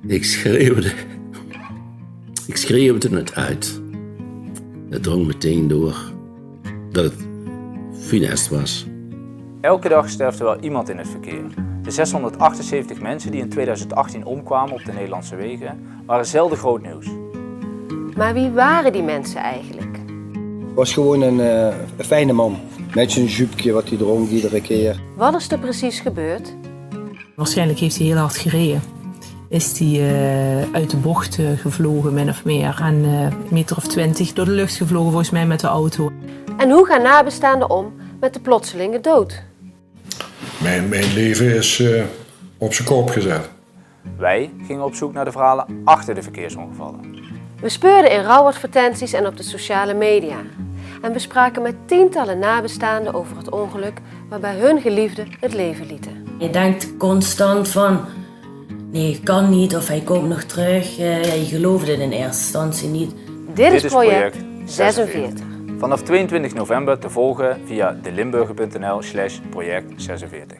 Ik schreeuwde. Ik schreeuwde het uit. Het drong meteen door dat het funest was. Elke dag sterft er wel iemand in het verkeer. De 678 mensen die in 2018 omkwamen op de Nederlandse wegen waren zelden groot nieuws. Maar wie waren die mensen eigenlijk? Het was gewoon een fijne man. Met zijn jupje wat hij dronk iedere keer. Wat is er precies gebeurd? Waarschijnlijk heeft hij heel hard gereden. Is hij uit de bocht gevlogen, min of meer. En een meter of 20 door de lucht gevlogen, volgens mij met de auto. En hoe gaan nabestaanden om met de plotselinge dood? Mijn leven is op zijn kop gezet. Wij gingen op zoek naar de verhalen achter de verkeersongevallen. We speurden in rouwadvertenties en op de sociale media. En we spraken met tientallen nabestaanden over het ongeluk waarbij hun geliefden het leven lieten. Je denkt constant van, nee, kan niet of hij komt nog terug. Je geloofde het in eerste instantie niet. Dit is project 46. Vanaf 22 november te volgen via delimburger.nl/project46.